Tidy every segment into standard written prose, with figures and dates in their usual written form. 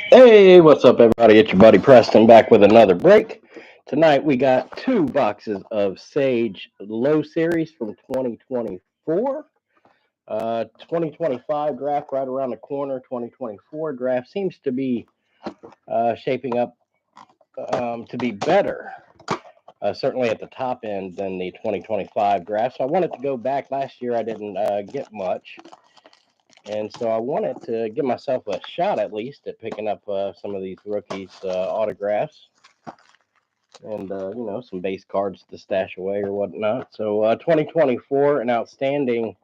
Hey, what's up, everybody? It's your buddy Preston back with another break. Tonight we got two boxes of Sage Low Series from 2024. 2025 draft right around the corner. 2024 draft seems to be shaping up to be better, certainly at the top end than the 2025 draft. So I wanted to go back. Last year I didn't get much. And so I wanted to give myself a shot at least at picking up some of these rookies' autographs and some base cards to stash away or whatnot. So 2024, an outstanding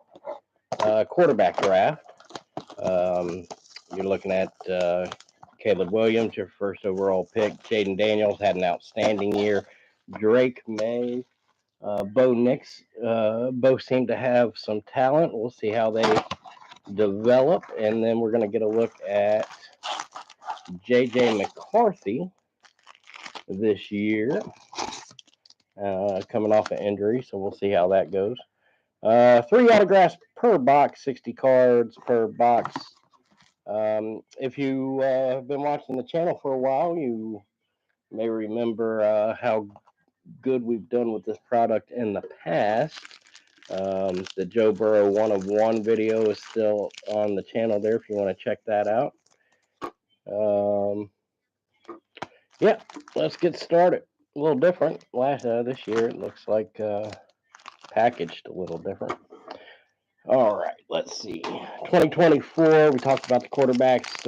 quarterback draft. Um, you're looking at Caleb Williams, your first overall pick. Jaden Daniels had an outstanding year. Drake May, Bo Nix, both seem to have some talent. We'll see how they develop, and then we're going to get a look at J.J. McCarthy this year, coming off an injury, so we'll see how that goes. 3 autographs per box, 60 cards per box. If you have been watching the channel for a while, you may remember how good we've done with this product in the past. The Joe Burrow 1 of 1 video is still on the channel there if you want to check that out. Yeah, let's get started. A little different. This year it looks like packaged a little different. All right, let's see. 2024. We talked about the quarterbacks.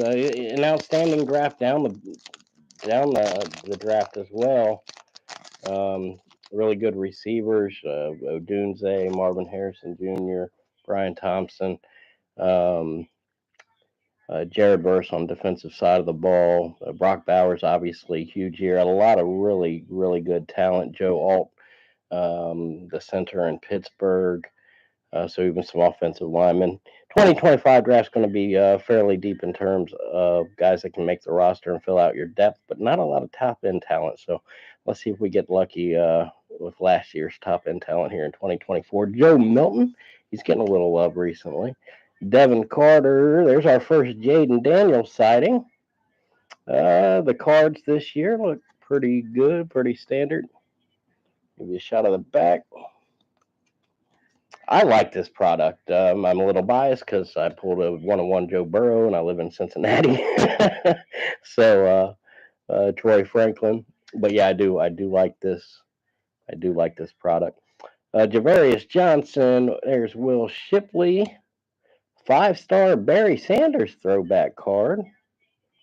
An outstanding draft down the draft as well. Really good receivers. Odunze, Marvin Harrison Jr., Brian Thompson. Jared Verse on the defensive side of the ball. Brock Bowers, obviously, huge year. A lot of really, really good talent. Joe Alt, the center in Pittsburgh. So even some offensive linemen. 2025 draft is going to be fairly deep in terms of guys that can make the roster and fill out your depth, but not a lot of top end talent. So let's see if we get lucky with last year's top end talent here in 2024. Joe Milton, he's getting a little love recently. Devin Carter, there's our first Jaden Daniels sighting. The cards this year look pretty good, pretty standard. Give you a shot of the back. I like this product. I'm a little biased because I pulled a 1-on-1 Joe Burrow and I live in Cincinnati. So Troy Franklin. But yeah, I do like this. I do like this product. Javarius Johnson. There's Will Shipley. 5-star Barry Sanders throwback card.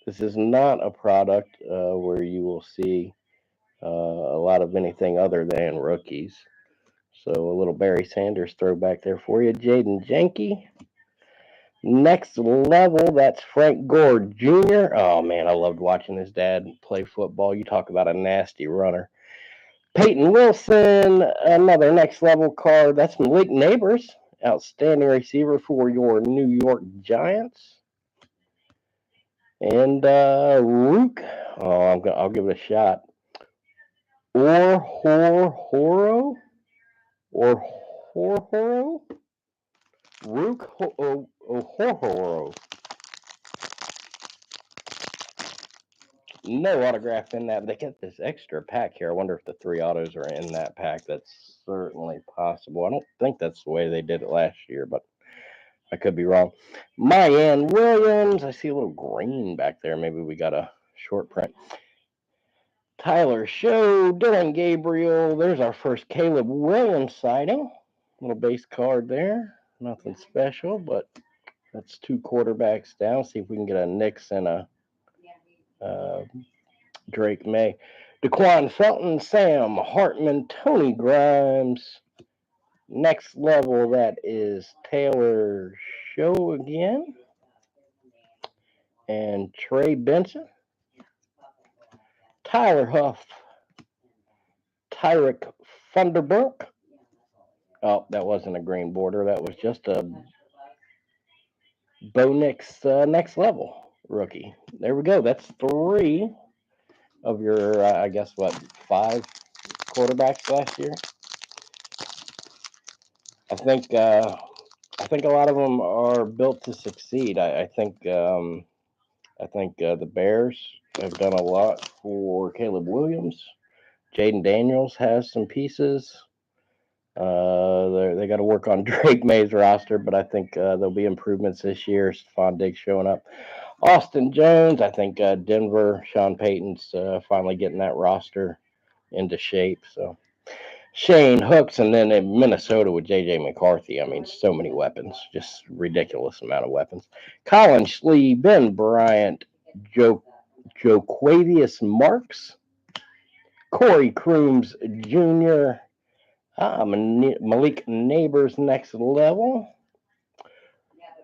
This is not a product where you will see a lot of anything other than rookies. So a little Barry Sanders throwback there for you. Jaden Janke. Next level, that's Frank Gore Jr. Oh man, I loved watching his dad play football. You talk about a nasty runner. Peyton Wilson, another next level card. That's Malik Neighbors, outstanding receiver for your New York Giants. And Rook, I'll give it a shot. Horo, or Horo, Rook Horo. No autograph in that. They get this extra pack here. I wonder if the 3 autos are in that pack. That's certainly possible. I don't think that's the way they did it last year, but I could be wrong. Mayan Williams. I see a little green back there. Maybe we got a short print. Tyler Show, Dylan Gabriel. There's our first Caleb Williams sighting. Little base card there. Nothing special, but that's 2 quarterbacks down. See if we can get a Nix and a Drake May. Daquan Felton, Sam Hartman, Tony Grimes. Next level, that is Taylor Show again. And Trey Benson. Tyler Huff. Tyrick Funderburk. Oh, that wasn't a green border. That was just a Bo Nix next level rookie. There we go. That's 3 of your, I guess, 5 quarterbacks last year. I think a lot of them are built to succeed. I think I think the Bears have done a lot for Caleb Williams. Jaden Daniels has some pieces. They got to work on Drake May's roster, but I think there'll be improvements this year. Stephon Diggs showing up. Austin Jones, I think Denver, Sean Payton's finally getting that roster into shape. So Shane Hooks, and then in Minnesota with J.J. McCarthy. I mean, so many weapons, just ridiculous amount of weapons. Colin Schlee, Ben Bryant, Joquavius Marks, Corey Crooms Jr., Malik Neighbors next level.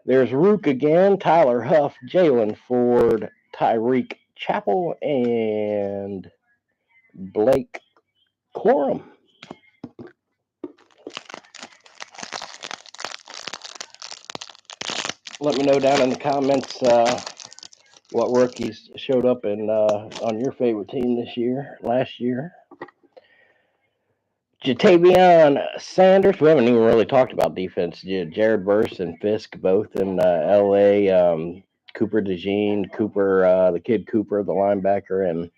There's Rook again, Tyler Huff, Jalen Ford, Tyreek Chappell, and Blake Corum. Let me know down in the comments what rookies showed up in on your favorite team last year. Jatavion Sanders. We haven't even really talked about defense. Jared Verse and Fisk both in L.A. Cooper DeJean, the kid Cooper, the linebacker, and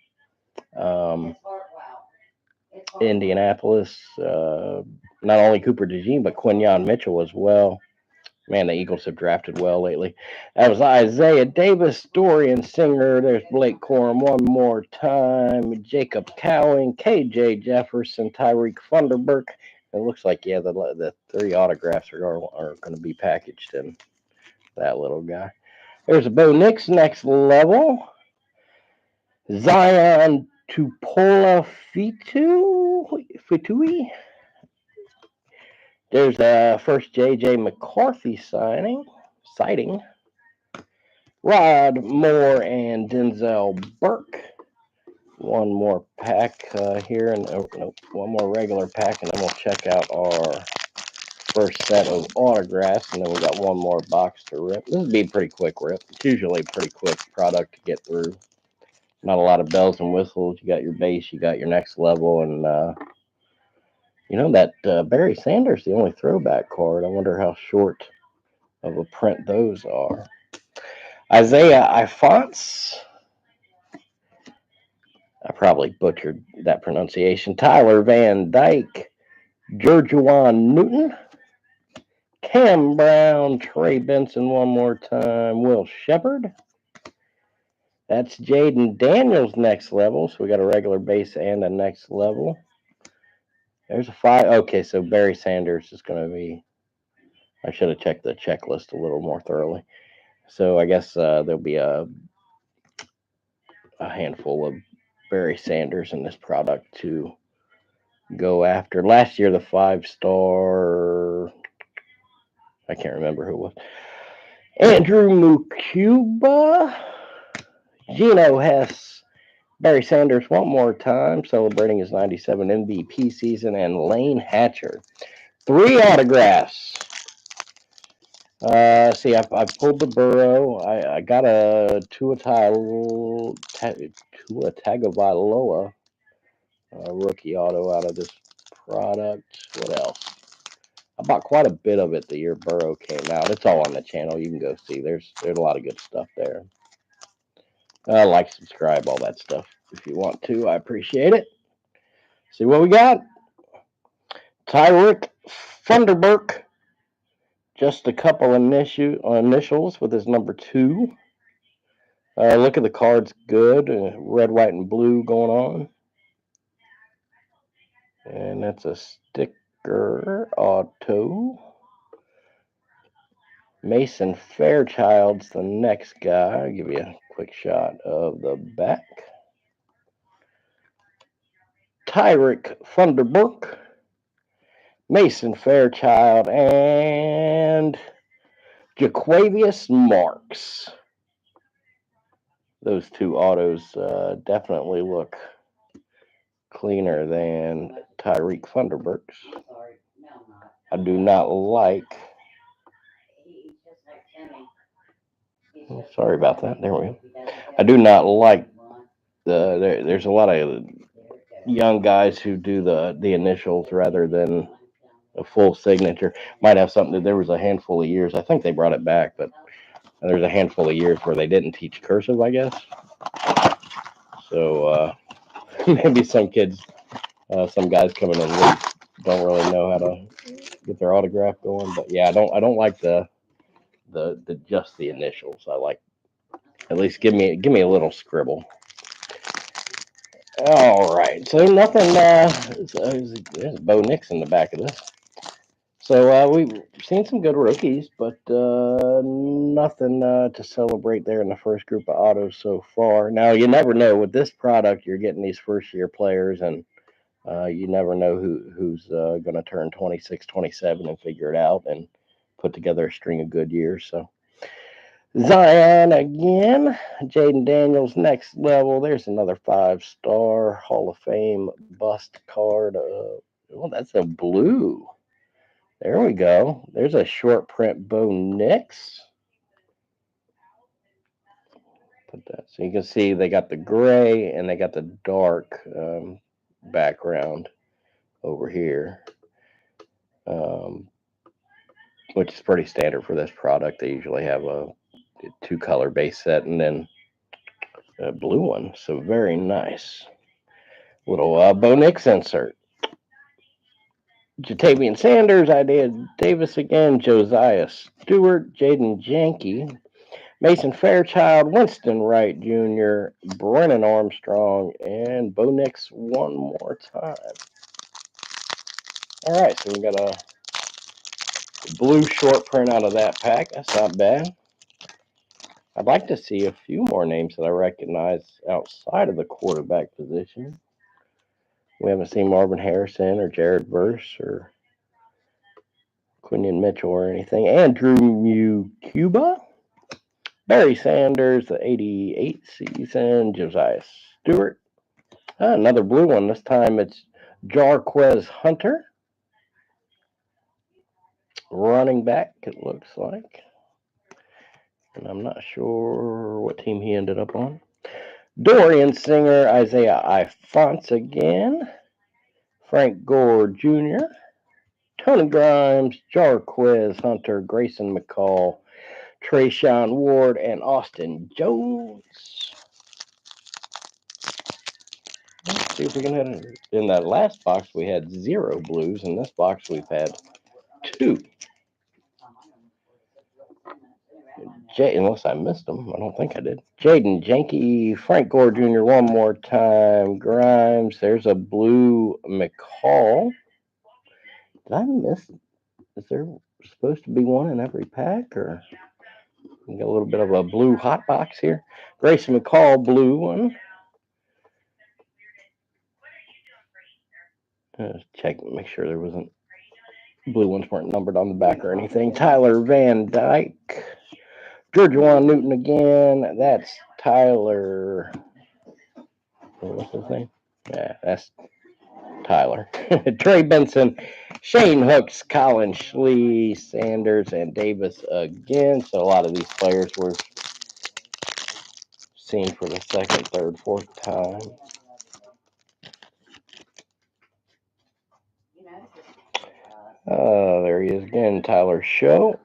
Indianapolis. Not only Cooper DeJean, but Quinyon Mitchell as well. Man, the Eagles have drafted well lately. That was Isaiah Davis, Dorian Singer. There's Blake Corum one more time. Jacob Cowing, KJ Jefferson, Tyreek Funderburk. It looks like, yeah, the 3 autographs are going to be packaged in that little guy. There's a Bo Nix next level. Zion Tupola Fitui. There's the first J.J. McCarthy sighting. Rod Moore and Denzel Burke. One more pack here, and one more regular pack, and then we'll check out our first set of autographs, and then we got one more box to rip. This would be a pretty quick rip. It's usually a pretty quick product to get through. Not a lot of bells and whistles. You got your base, you got your next level, and that Barry Sanders, the only throwback card. I wonder how short of a print those are. Isaiah Ifonse. I probably butchered that pronunciation. Tyler Van Dyke. Jerjuan Newton. Cam Brown. Trey Benson one more time. Will Shepard. That's Jaden Daniels next level. So we got a regular base and a next level. There's a 5. Okay, so Barry Sanders is going to be. I should have checked the checklist a little more thoroughly. So I guess there'll be a handful of Barry Sanders in this product to go after. Last year, the 5-star, I can't remember who it was. Andrew Mukuba, Geno Hess, Barry Sanders one more time, celebrating his 97 MVP season, and Lane Hatcher. 3 autographs. See, I pulled the Burrow. I got a Tua Tagovailoa rookie auto out of this product. What else? I bought quite a bit of it the year Burrow came out. It's all on the channel. You can go see. There's a lot of good stuff there. Like, subscribe, all that stuff if you want to. I appreciate it. See what we got. Tyreek Funderburk. Just a couple initials with his number 2. Look at the cards, good. Red, white, and blue going on. And that's a sticker auto. Mason Fairchild's the next guy. I'll give you a quick shot of the back. Tyreek Funderburk, Mason Fairchild, and Joquavius Marks. Those 2 autos definitely look cleaner than Tyreek Funderburk's. I do not like. Sorry about that. There we go. I do not like there's a lot of young guys who do the initials rather than a full signature. Might have something. There was a handful of years. I think they brought it back, but And there's a handful of years where they didn't teach cursive, I guess. So maybe some kids, some guys coming in late don't really know how to get their autograph going. But yeah, I don't like the just the initials. I like at least give me a little scribble. All right, so nothing. There's Bo Nix in the back of this. So we've seen some good rookies, but nothing to celebrate there in the first group of autos so far. Now you never know with this product. You're getting these first year players, and you never know who's going to turn 26, 27 and figure it out and put together a string of good years. So Zion again, Jaden Daniels next level. There's another 5-star Hall of Fame bust card. Well, that's a blue. There we go. There's a short print Bo Nix. Put that so you can see they got the gray and they got the dark background over here, which is pretty standard for this product. They usually have a 2-color base set and then a blue one. So very nice. Little Bo Nix insert. Jatavian Sanders, Isaiah Davis again, Josiah Stewart, Jaden Janke, Mason Fairchild, Winston Wright Jr., Brennan Armstrong, and Bo Nix one more time. All right, so we got a blue short print out of that pack. That's not bad. I'd like to see a few more names that I recognize outside of the quarterback position. We haven't seen Marvin Harrison or Jared Verse or Quinion Mitchell or anything. Andrew Cuba, Barry Sanders, the 88 season, Josiah Stewart. Another blue one. This time it's Jarquez Hunter. Running back, it looks like. And I'm not sure what team he ended up on. Dorian Singer, Isaiah Ifonse again. Frank Gore Jr., Tony Grimes, Jarquez Hunter, Grayson McCall, Trayshawn Ward, and Austin Jones. Let's see if we can hit it. In that last box, we had 0 blues. In this box, we've had 2. Unless I missed them. I don't think I did. Jaden Janke, Frank Gore Jr. one more time. Grimes. There's a blue McCall. Did I miss? Is there supposed to be one in every pack? Or we got a little bit of a blue hot box here. Grayson McCall, blue one. Check, make sure there wasn't blue ones weren't numbered on the back or anything. Tyler Van Dyke. Georgia Juan Newton again. That's Tyler. What's his name? Yeah, that's Tyler. Trey Benson, Shane Hooks, Colin Schlee, Sanders, and Davis again. So a lot of these players were seen for the second, third, fourth time. There he is again, Tyler Show.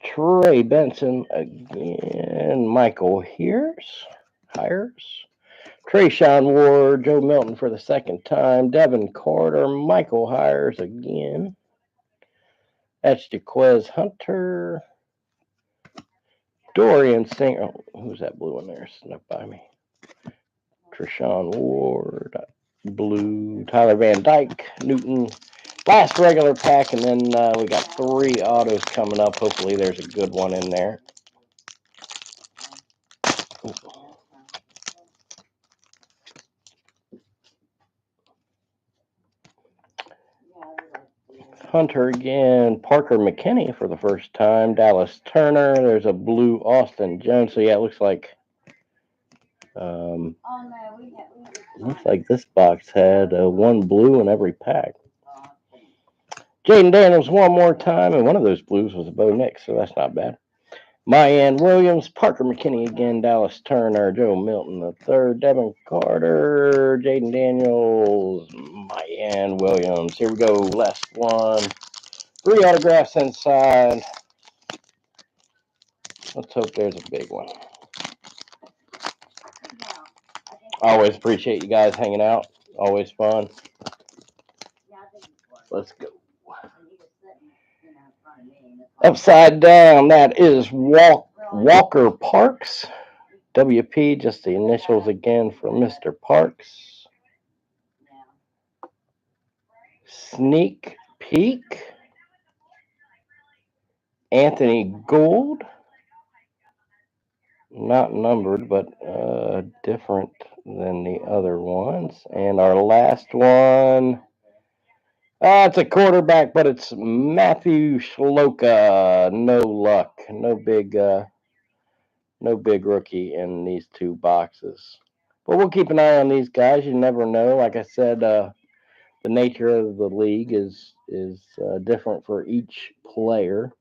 Trey Benson again, Michael Hires, Trayshawn Ward, Joe Milton for the second time, Devin Carter, Michael Hires again. That's Jaquez Hunter, Dorian Singer. Oh, who's that blue one there? Snuck by me. Treshawn Ward, blue, Tyler Van Dyke, Newton. Last regular pack, and then we got 3 autos coming up. Hopefully there's a good one in there. Hunter again, Parker McKinney for the first time, Dallas Turner. There's a blue Austin Jones. So yeah, it looks like this box had 1 blue in every pack. Jaden Daniels one more time, and one of those blues was a Bo Nix, so that's not bad. Mayan Williams, Parker McKinney again, Dallas Turner, Joe Milton the third, Devin Carter, Jaden Daniels, Mayan Williams. Here we go, last one. 3 autographs inside. Let's hope there's a big one. I always appreciate you guys hanging out. Always fun. Let's go. Upside down, that is Walker Parks. WP, just the initials again for Mr. Parks. Sneak Peek. Anthony Gould. Not numbered, but different than the other ones. And our last one, it's a quarterback, but it's Matthew Shloka. No luck. No big rookie in these two boxes. But we'll keep an eye on these guys. You never know. Like I said, the nature of the league is different for each player.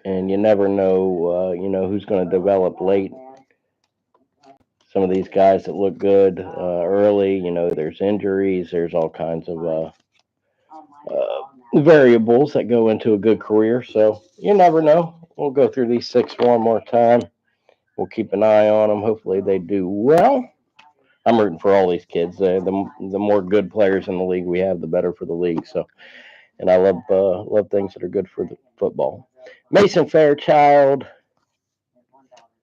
And you never know, who's going to develop late. Some of these guys that look good early, there's injuries, there's all kinds of variables that go into a good career. So you never know. We'll go through these 6 one more time. We'll keep an eye on them. Hopefully they do well. I'm rooting for all these kids. The more good players in the league we have, the better for the league. So, and I love things that are good for the football. Mason Fairchild,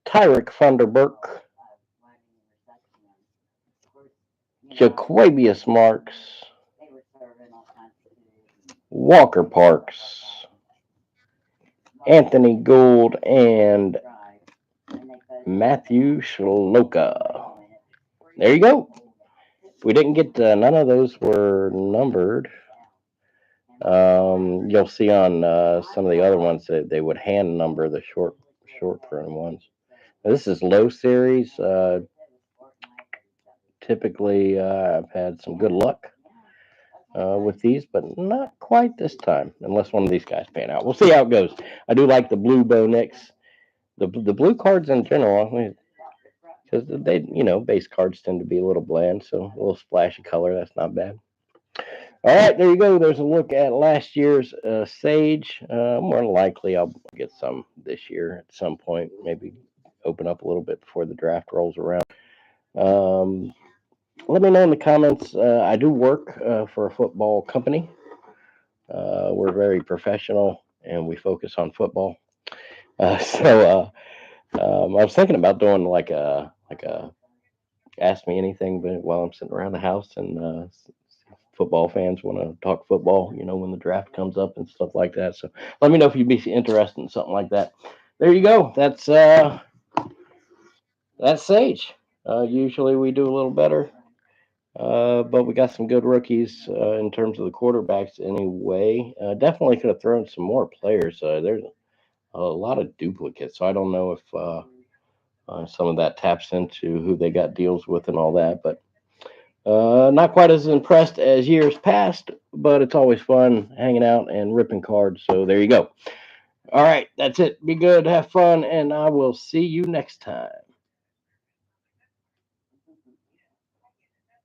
Tyrick Funderburk, Jaquavius Marks, Walker Parks, Anthony Gould, and Matthew Shloka. There you go. We didn't get none of those were numbered. You'll see on some of the other ones that they would hand number the short print ones. Now, this is low series. Typically, I've had some good luck with these, but not quite this time, unless one of these guys pan out. We'll see how it goes. I do like the blue Bo Nix, the blue cards in general, because they, base cards tend to be a little bland, so a little splash of color, that's not bad. All right, there you go. There's a look at last year's Sage. More than likely, I'll get some this year at some point. Maybe open up a little bit before the draft rolls around. Let me know in the comments. I do work for a football company. We're very professional and we focus on football. So I was thinking about doing like a ask me anything, but while I'm sitting around the house and football fans want to talk football, when the draft comes up and stuff like that. So let me know if you'd be interested in something like that. There you go. That's Sage. Usually we do a little better. But we got some good rookies in terms of the quarterbacks anyway. Definitely could have thrown some more players. There's a lot of duplicates, so I don't know if some of that taps into who they got deals with and all that. But not quite as impressed as years past, but it's always fun hanging out and ripping cards. So there you go. All right, that's it. Be good, have fun, and I will see you next time.